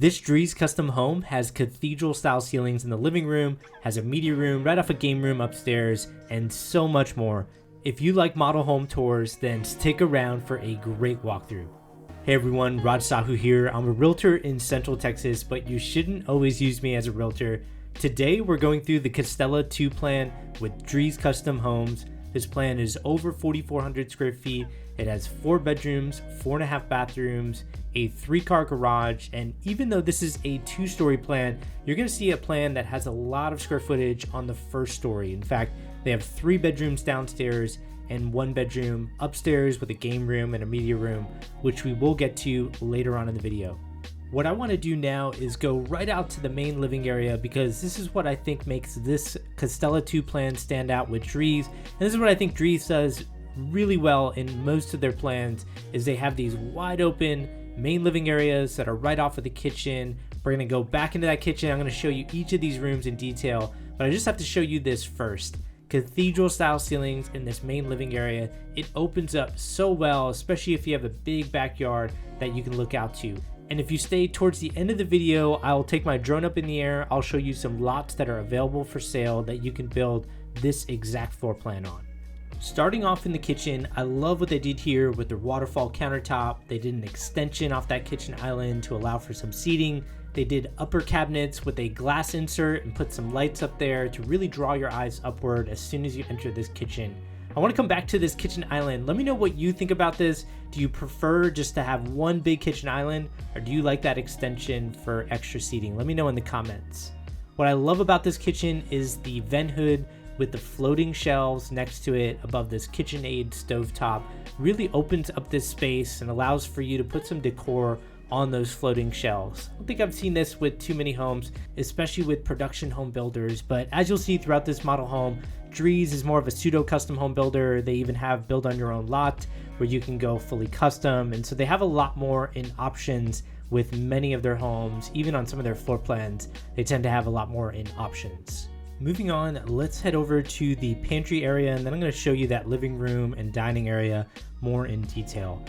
This Drees custom home has cathedral style ceilings in the living room, has a media room right off a game room upstairs, and so much more. If you like model home tours, then stick around for a great walkthrough. Hey everyone, Raj Sahu here. I'm a realtor in Central Texas, but you shouldn't always use me as a realtor. Today we're going through the Castella 2 plan with Drees Custom Homes. This plan is over 4,400 square feet. It has 4 bedrooms, 4.5 bathrooms, a 3-car garage, and even though this is a 2-story plan, you're going to see a plan that has a lot of square footage on the first story. In fact, they have 3 bedrooms downstairs and 1 bedroom upstairs with a game room and a media room, which we will get to later on in the video. What I want to do now is go right out to the main living area because this is what I think makes this Castella 2 plan stand out with Drees. And this is what I think Drees does really well in most of their plans is they have these wide open main living areas that are right off of the kitchen. We're going to go back into that kitchen. I'm going to show you each of these rooms in detail, but I just have to show you this first. Cathedral style ceilings in this main living area. It opens up so well, especially if you have a big backyard that you can look out to. And if you stay towards the end of the video, I'll take my drone up in the air. I'll show you some lots that are available for sale that you can build this exact floor plan on. Starting off in the kitchen, I love what they did here with the waterfall countertop. They did an extension off that kitchen island to allow for some seating. They did upper cabinets with a glass insert and put some lights up there to really draw your eyes upward as soon as you enter this kitchen. I want to come back to this kitchen island. Let me know what you think about this. Do you prefer just to have one big kitchen island, or do you like that extension for extra seating? Let me know in the comments. What I love about this kitchen is the vent hood with the floating shelves next to it above this KitchenAid stovetop. Really opens up this space and allows for you to put some decor on those floating shelves. I don't think I've seen this with too many homes, especially with production home builders, but as you'll see throughout this model home, Drees is more of a pseudo custom home builder. They even have build on your own lot where you can go fully custom, and so they have a lot more in options with many of their homes. Even on some of their floor plans, they tend to have a lot more in options. Moving on, let's head over to the pantry area, and then I'm going to show you that living room and dining area more in detail.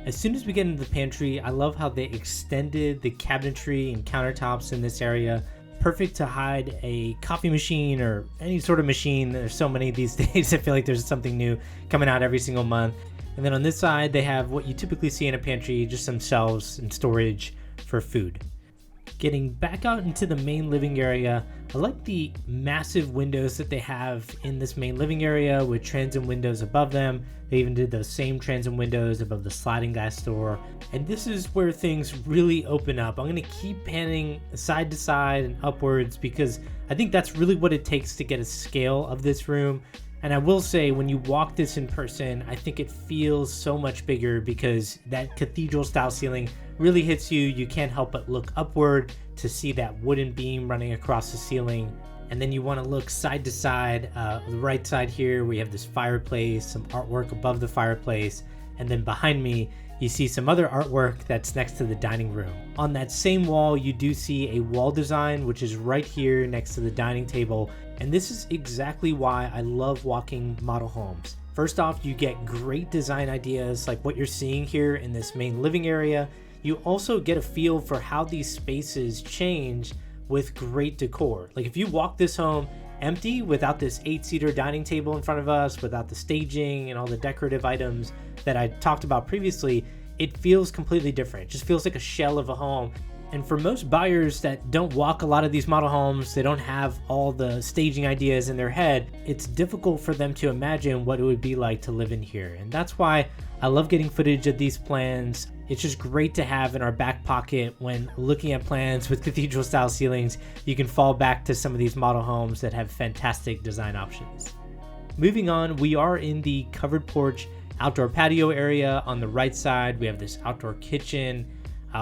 As soon as we get into the pantry, I love how they extended the cabinetry and countertops in this area. Perfect to hide a coffee machine or any sort of machine. There's so many these days. I feel like there's something new coming out every single month. And then on this side, they have what you typically see in a pantry, just some shelves and storage for food. Getting back out into the main living area, I like the massive windows that they have in this main living area with transom windows above them. They even did those same transom windows above the sliding glass door. And this is where things really open up. I'm going to keep panning side to side and upwards because I think that's really what it takes to get a scale of this room. And I will say, when you walk this in person, I think it feels so much bigger because that cathedral style ceiling really hits you. You can't help but look upward to see that wooden beam running across the ceiling. And then you want to look side to side. The right side here, we have this fireplace, some artwork above the fireplace. And then behind me, you see some other artwork that's next to the dining room. On that same wall, you do see a wall design, which is right here next to the dining table. And this is exactly why I love walking model homes. First off, you get great design ideas like what you're seeing here in this main living area. You also get a feel for how these spaces change with great decor. Like if you walk this home empty without this 8-seater dining table in front of us, without the staging and all the decorative items that I talked about previously, it feels completely different. It just feels like a shell of a home. And for most buyers that don't walk a lot of these model homes, they don't have all the staging ideas in their head, it's difficult for them to imagine what it would be like to live in here. And that's why I love getting footage of these plans. It's just great to have in our back pocket when looking at plans with cathedral style ceilings. You can fall back to some of these model homes that have fantastic design options. Moving on, we are in the covered porch outdoor patio area. On the right side, we have this outdoor kitchen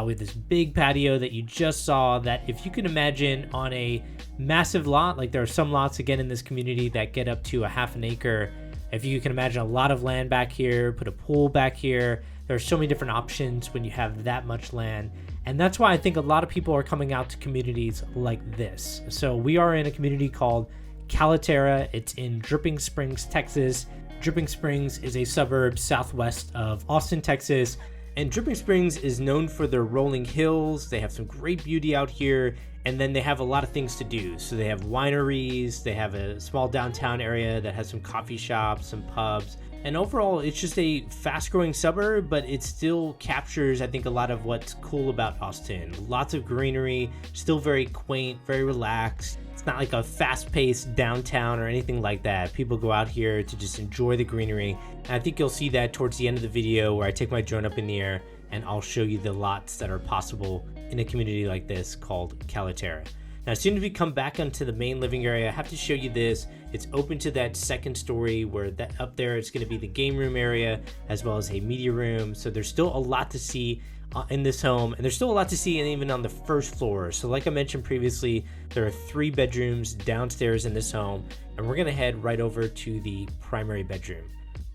with this big patio that you just saw, that if you can imagine on a massive lot, like there are some lots again in this community that get up to a half an acre. If you can imagine a lot of land back here, put a pool back here, there are so many different options when you have that much land. And that's why I think a lot of people are coming out to communities like this. So we are in a community called Caliterra. It's in Dripping Springs, Texas. Dripping Springs is a suburb southwest of Austin, Texas. And Dripping Springs is known for their rolling hills. They have some great beauty out here, and then they have a lot of things to do. So they have wineries, they have a small downtown area that has some coffee shops, some pubs, and overall it's just a fast-growing suburb, but it still captures, I think, a lot of what's cool about Austin. Lots of greenery, still very quaint, very relaxed. It's not like a fast-paced downtown or anything like that. People go out here to just enjoy the greenery. And I think you'll see that towards the end of the video where I take my drone up in the air and I'll show you the lots that are possible in a community like this called Caliterra. Now, as soon as we come back onto the main living area, I have to show you this. It's open to that second story where that up there it's going to be the game room area as well as a media room. So there's still a lot to see in this home, and there's still a lot to see even on the first floor. So like I mentioned previously, there are 3 bedrooms downstairs in this home, and we're going to head right over to the primary bedroom.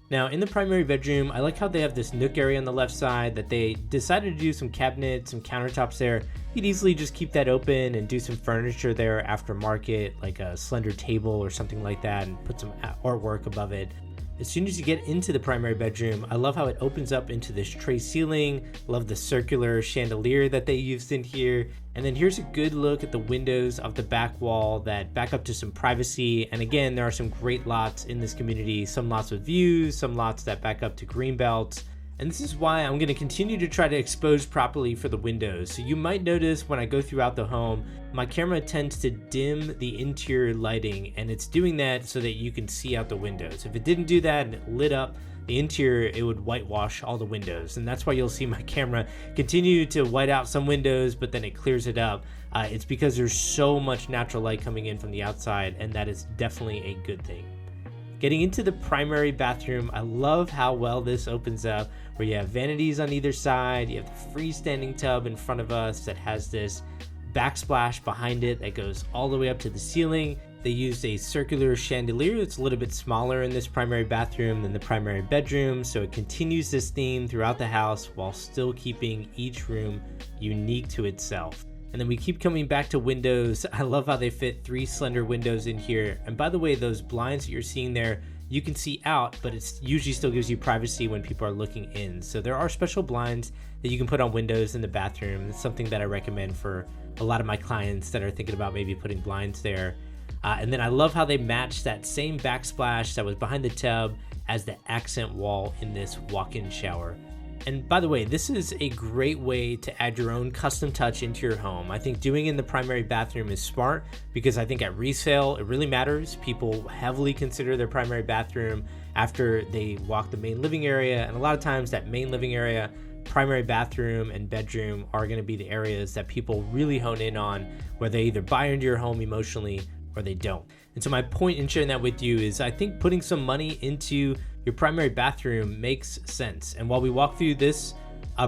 Now, in the primary bedroom, I like how they have this nook area on the left side that they decided to do some cabinets, some countertops there. You could easily just keep that open and do some furniture there aftermarket, like a slender table or something like that, and put some artwork above it. As soon as you get into the primary bedroom, I love how it opens up into this tray ceiling. Love the circular chandelier that they used in here. And then here's a good look at the windows of the back wall that back up to some privacy. And again, there are some great lots in this community. Some lots with views, some lots that back up to green belts. And this is why I'm going to continue to try to expose properly for the windows. So you might notice when I go throughout the home, my camera tends to dim the interior lighting, and it's doing that so that you can see out the windows. If it didn't do that and it lit up the interior, it would whitewash all the windows. And that's why you'll see my camera continue to white out some windows, but then it clears it up. It's because there's so much natural light coming in from the outside, and that is definitely a good thing. Getting into the primary bathroom, I love how well this opens up, where you have vanities on either side. You have the freestanding tub in front of us that has this backsplash behind it that goes all the way up to the ceiling. They used a circular chandelier that's a little bit smaller in this primary bathroom than the primary bedroom, so it continues this theme throughout the house while still keeping each room unique to itself. And then we keep coming back to windows. I love how they fit 3 slender windows in here. And by the way, those blinds that you're seeing there, you can see out, but it usually still gives you privacy when people are looking in. So there are special blinds that you can put on windows in the bathroom. It's something that I recommend for a lot of my clients that are thinking about maybe putting blinds there. And then I love how they match that same backsplash that was behind the tub as the accent wall in this walk-in shower. And by the way, this is a great way to add your own custom touch into your home. I think doing it in the primary bathroom is smart because I think at resale, it really matters. People heavily consider their primary bathroom after they walk the main living area. And a lot of times that main living area, primary bathroom and bedroom are going to be the areas that people really hone in on, where they either buy into your home emotionally or they don't. And so my point in sharing that with you is I think putting some money into your primary bathroom makes sense. And while we walk through this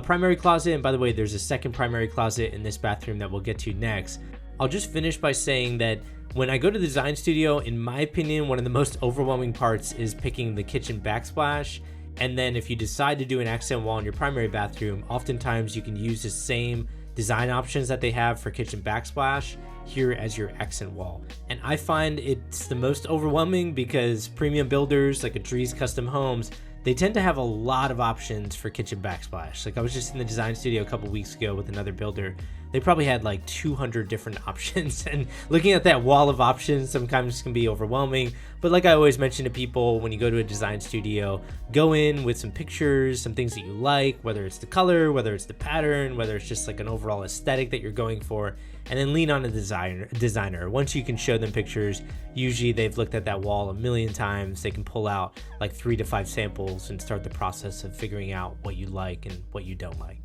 primary closet, and by the way, there's a second primary closet in this bathroom that we'll get to next, I'll just finish by saying that when I go to the design studio, in my opinion, one of the most overwhelming parts is picking the kitchen backsplash. And then if you decide to do an accent wall in your primary bathroom, oftentimes you can use the same design options that they have for kitchen backsplash here as your accent wall. And I find it's the most overwhelming because premium builders like a Drees Custom Homes, they tend to have a lot of options for kitchen backsplash. Like I was just in the design studio a couple weeks ago with another builder. They probably had like 200 different options, and looking at that wall of options sometimes can be overwhelming. But like I always mention to people, when you go to a design studio, go in with some pictures, some things that you like, whether it's the color, whether it's the pattern, whether it's just like an overall aesthetic that you're going for, and then lean on a designer. Once you can show them pictures, usually they've looked at that wall a million times. They can pull out like 3 to 5 samples and start the process of figuring out what you like and what you don't like.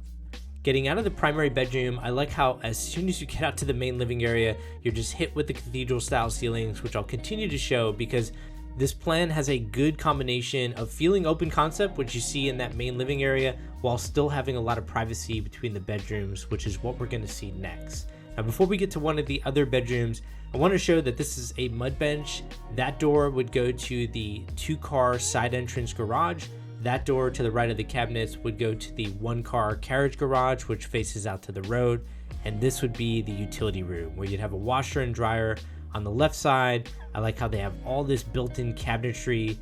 Getting out of the primary bedroom, I like how as soon as you get out to the main living area, you're just hit with the cathedral style ceilings, which I'll continue to show because this plan has a good combination of feeling open concept, which you see in that main living area, while still having a lot of privacy between the bedrooms, which is what we're going to see next. Now, before we get to one of the other bedrooms, I want to show that this is a mud bench. That door would go to the 2-car side entrance garage. That door to the right of the cabinets would go to the 1-car carriage garage, which faces out to the road. And this would be the utility room, where you'd have a washer and dryer on the left side. I like how they have all this built-in cabinetry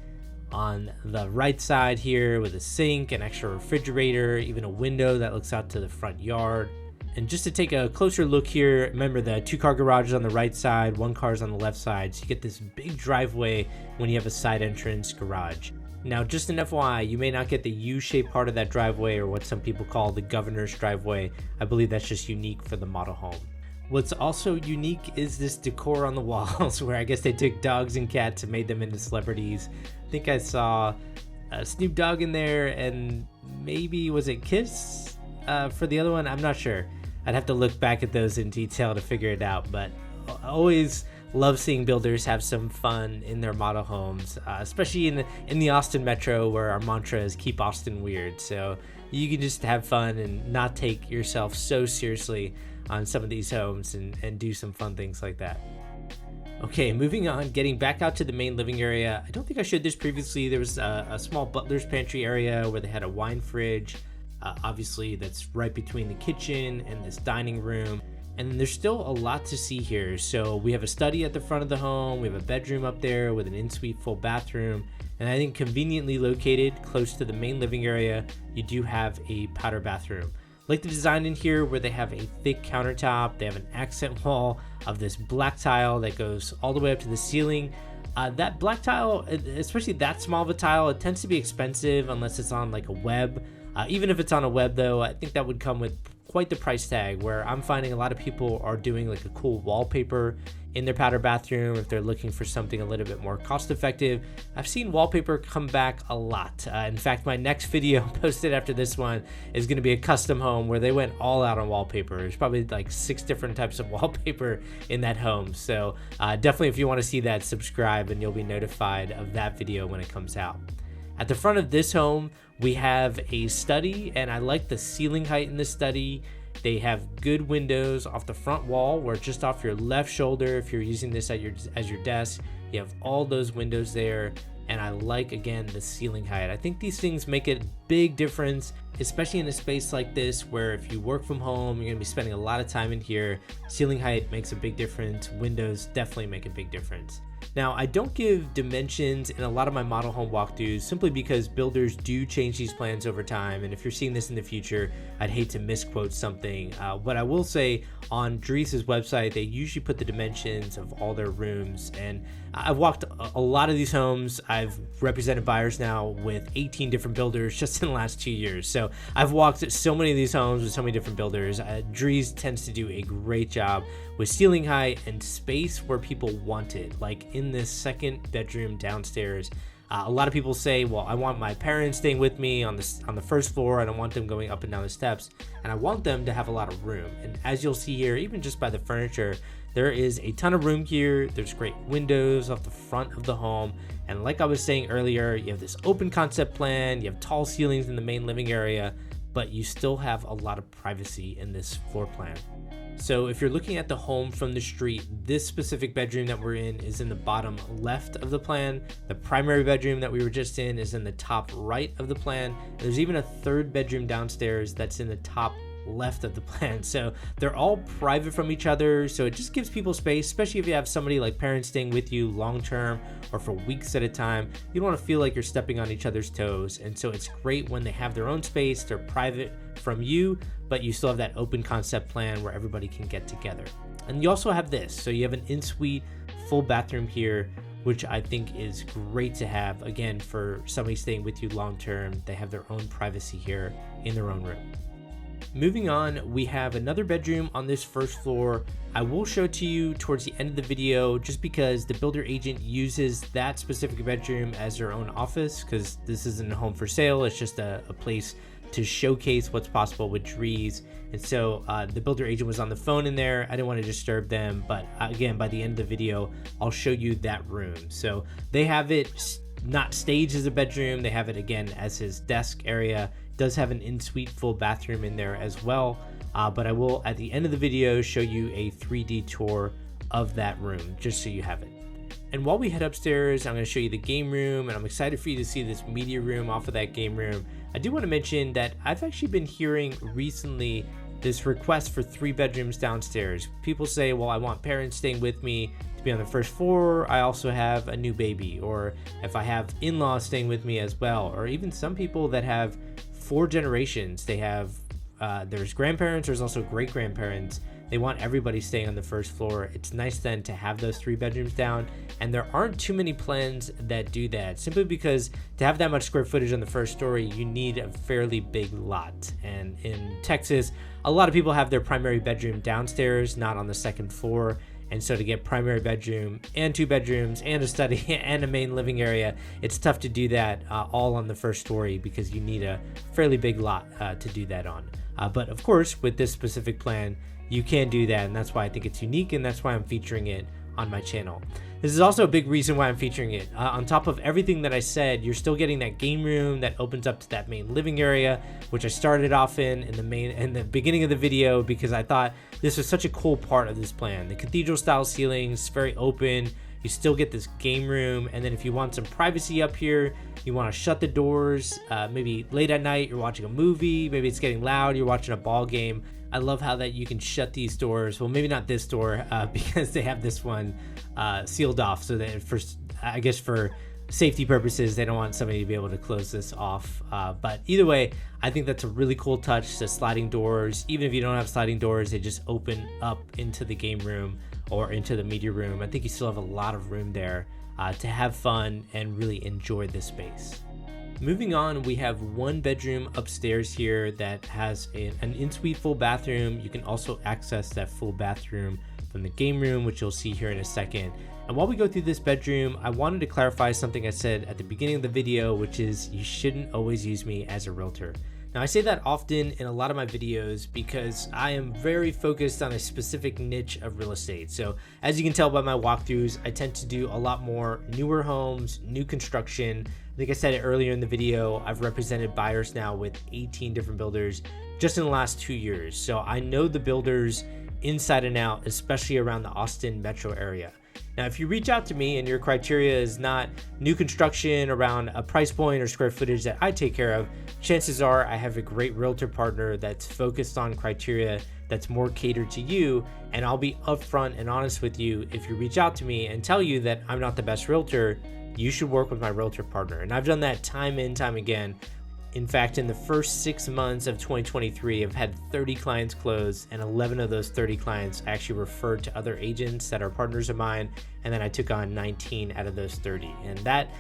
on the right side here with a sink, an extra refrigerator, even a window that looks out to the front yard. And just to take a closer look here, remember the 2-car garage is on the right side, 1 car is on the left side. So you get this big driveway when you have a side entrance garage. Now, just an FYI, you may not get the U-shaped part of that driveway, or what some people call the governor's driveway. I believe that's just unique for the model home. What's also unique is this decor on the walls, where I guess they took dogs and cats and made them into celebrities. I think I saw a Snoop Dogg in there, and maybe was it Kiss for the other one? I'm not sure. I'd have to look back at those in detail to figure it out, but I always love seeing builders have some fun in their model homes, especially in the Austin metro, where our mantra is keep Austin weird. So you can just have fun and not take yourself so seriously on some of these homes and do some fun things like that. Okay, moving on, getting back out to the main living area. I don't think I showed this previously. There was a small butler's pantry area where they had a wine fridge. Obviously, that's right between the kitchen and this dining room. And there's still a lot to see here. So we have a study at the front of the home. We have a bedroom up there with an in-suite full bathroom. And I think conveniently located close to the main living area, you do have a powder bathroom. Like the design in here where they have a thick countertop. They have an accent wall of this black tile that goes all the way up to the ceiling. That black tile, especially that small of a tile, it tends to be expensive unless it's on like a web. Even if it's on a web though, I think that would come with quite the price tag, where I'm finding a lot of people are doing like a cool wallpaper in their powder bathroom if they're looking for something a little bit more cost effective. I've seen wallpaper come back a lot. In fact, my next video posted after this one is going to be a custom home where they went all out on wallpaper. There's probably like 6 different types of wallpaper in that home. So definitely, if you want to see that, subscribe and you'll be notified of that video when it comes out. At the front of this home, we have a study, and I like the ceiling height in the study. They have good windows off the front wall, where just off your left shoulder, if you're using this as your desk, you have all those windows there. And I like, again, the ceiling height. I think these things make a big difference, especially in a space like this, where if you work from home, you're gonna be spending a lot of time in here. Ceiling height makes a big difference. Windows definitely make a big difference. Now, I don't give dimensions in a lot of my model home walkthroughs simply because builders do change these plans over time, and if you're seeing this in the future, I'd hate to misquote something. But I will say on Drees' website, they usually put the dimensions of all their rooms, and I've walked a lot of these homes. I've represented buyers now with 18 different builders just in the last 2 years, so I've walked so many of these homes with so many different builders. Drees tends to do a great job with ceiling height and space where people want it, like in this second bedroom downstairs. A lot of people say, well, I want my parents staying with me on the first floor. I don't want them going up and down the steps, and I want them to have a lot of room. And as you'll see here, even just by the furniture, there is a ton of room here. There's great windows off the front of the home, and like I was saying earlier, you have this open concept plan, you have tall ceilings in the main living area, but you still have a lot of privacy in this floor plan. So if you're looking at the home from the street, this specific bedroom that we're in is in the bottom left of the plan. The primary bedroom that we were just in is in the top right of the plan. There's even a third bedroom downstairs that's in the top left of the plan. So they're all private from each other, so it just gives people space, especially if you have somebody like parents staying with you long term or for weeks at a time. You don't want to feel like you're stepping on each other's toes, and so it's great when they have their own space. They're private from you, but you still have that open concept plan where everybody can get together. And you also have this, so you have an in-suite full bathroom here, which I think is great to have, again, for somebody staying with you long term. They have their own privacy here in their own room. Moving on, we have another bedroom on this first floor. I will show to you towards the end of the video, just because the builder agent uses that specific bedroom as their own office, because this isn't a home for sale. It's just a place to showcase what's possible with Drees. And so the builder agent was on the phone in there. I didn't want to disturb them, but again, by the end of the video, I'll show you that room. So they have it not staged as a bedroom. They have it again as his desk area. Does have an in-suite full bathroom in there as well, but I will at the end of the video show you a 3D tour of that room just so you have it. And while we head upstairs, I'm going to show you the game room, and I'm excited for you to see this media room off of that game room. I do want to mention that I've actually been hearing recently this request for 3 bedrooms downstairs. People say, well, I want parents staying with me to be on the first floor. I also have a new baby, or if I have in-laws staying with me as well, or even some people that have 4 generations. They have there's grandparents, there's also great grandparents. They want everybody staying on the first floor. It's nice then to have those 3 bedrooms down, and there aren't too many plans that do that, simply because to have that much square footage on the first story, you need a fairly big lot. And in Texas, a lot of people have their primary bedroom downstairs, not on the second floor. And so to get primary bedroom and 2 bedrooms and a study and a main living area, it's tough to do that all on the first story, because you need a fairly big lot to do that on. But of course, with this specific plan, you can do that, and that's why I think it's unique, and that's why I'm featuring it on my channel. This is also a big reason why I'm featuring it. On top of everything that I said, you're still getting that game room that opens up to that main living area, which I started off in the beginning of the video, because I thought this was such a cool part of this plan. The cathedral style ceilings, very open. You still get this game room, and then if you want some privacy up here, you want to shut the doors. Maybe late at night, you're watching a movie. Maybe it's getting loud. You're watching a ball game. I love how that you can shut these doors. Well, maybe not this door because they have this one sealed off, so that I guess for safety purposes, they don't want somebody to be able to close this off. But either way, I think that's a really cool touch. The sliding doors, even if you don't have sliding doors, they just open up into the game room or into the media room. I think you still have a lot of room there to have fun and really enjoy this space. Moving on, we have 1 bedroom upstairs here that has an in-suite full bathroom. You can also access that full bathroom from the game room, which you'll see here in a second. And while we go through this bedroom, I wanted to clarify something I said at the beginning of the video, which is you shouldn't always use me as a realtor. Now, I say that often in a lot of my videos because I am very focused on a specific niche of real estate. So as you can tell by my walkthroughs, I tend to do a lot more newer homes, new construction. I think I said it earlier in the video, I've represented buyers now with 18 different builders just in the last 2 years. So I know the builders inside and out, especially around the Austin metro area. Now, if you reach out to me and your criteria is not new construction around a price point or square footage that I take care of, chances are I have a great realtor partner that's focused on criteria that's more catered to you, and I'll be upfront and honest with you. If you reach out to me and tell you that I'm not the best realtor, you should work with my realtor partner. And I've done that time and time again. In fact, in the first 6 months of 2023, I've had 30 clients close, and 11 of those 30 clients actually referred to other agents that are partners of mine, and then I took on 19 out of those 30. And that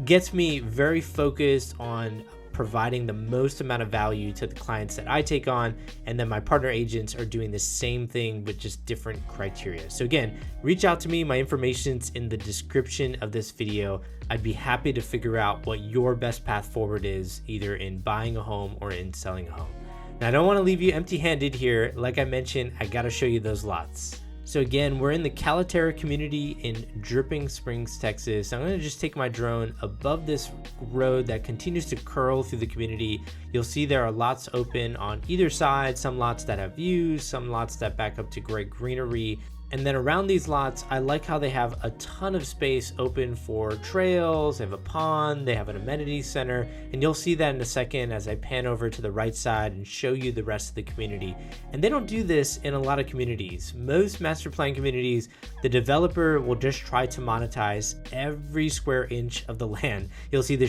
gets me very focused on providing the most amount of value to the clients that I take on, and then my partner agents are doing the same thing with just different criteria. So again, reach out to me. My information's in the description of this video. I'd be happy to figure out what your best path forward is, either in buying a home or in selling a home. Now, I don't want to leave you empty-handed here. Like I mentioned, I got to show you those lots. So again, we're in the Caliterra community in Dripping Springs, Texas. I'm going to just take my drone above this road that continues to curl through the community. You'll see there are lots open on either side, some lots that have views, some lots that back up to great greenery. And then around these lots, I like how they have a ton of space open for trails. They have a pond, they have an amenity center, and you'll see that in a second as I pan over to the right side and show you the rest of the community. And they don't do this in a lot of communities. Most master plan communities, the developer will just try to monetize every square inch of the land. You'll see the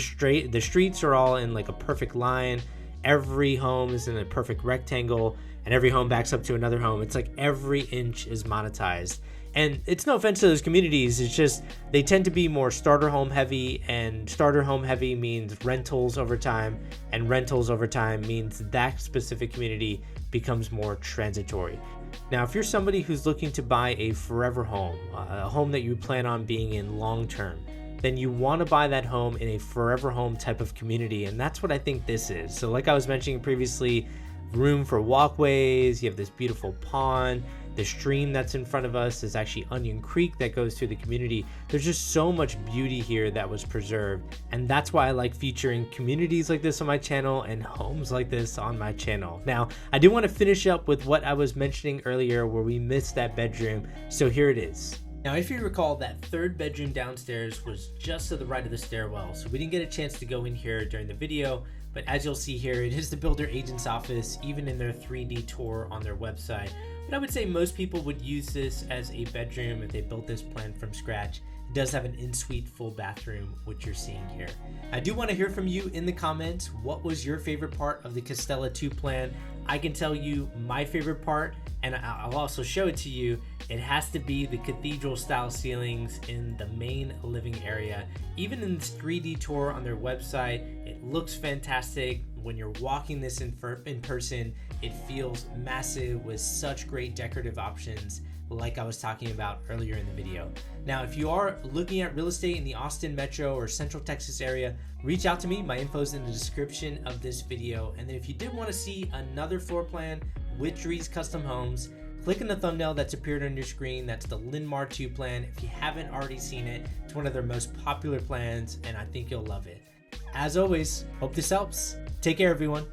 streets are all in like a perfect line. Every home is in a perfect rectangle, and every home backs up to another home. It's like every inch is monetized. And it's no offense to those communities, it's just they tend to be more starter home heavy, and starter home heavy means rentals over time, and rentals over time means that specific community becomes more transitory. Now, if you're somebody who's looking to buy a forever home, a home that you plan on being in long term, then you want to buy that home in a forever home type of community, and that's what I think this is. So like I was mentioning previously, room for walkways, you have this beautiful pond, the stream that's in front of us is actually Onion Creek that goes through the community. There's just so much beauty here that was preserved, and that's why I like featuring communities like this on my channel and homes like this on my channel. Now, I do want to finish up with what I was mentioning earlier where we missed that bedroom, so here it is. Now, if you recall, that 3rd bedroom downstairs was just to the right of the stairwell, so we didn't get a chance to go in here during the video, But as you'll see here, it is the builder agent's office, even in their 3D tour on their website. But I would say most people would use this as a bedroom if they built this plan from scratch. It does have an in-suite full bathroom, which you're seeing here. I do want to hear from you in the comments. What was your favorite part of the Castella 2 plan? I can tell you my favorite part, and I'll also show it to you. It has to be the cathedral style ceilings in the main living area. Even in this 3D tour on their website, it looks fantastic. When you're walking this in person, it feels massive with such great decorative options like I was talking about earlier in the video. Now, if you are looking at real estate in the Austin metro or Central Texas area, reach out to me. My info is in the description of this video. And then if you did want to see another floor plan with Drees Custom Homes, click on the thumbnail that's appeared on your screen. That's the Linmar 2 plan. If you haven't already seen it, it's one of their most popular plans, and I think you'll love it. As always, hope this helps. Take care, everyone.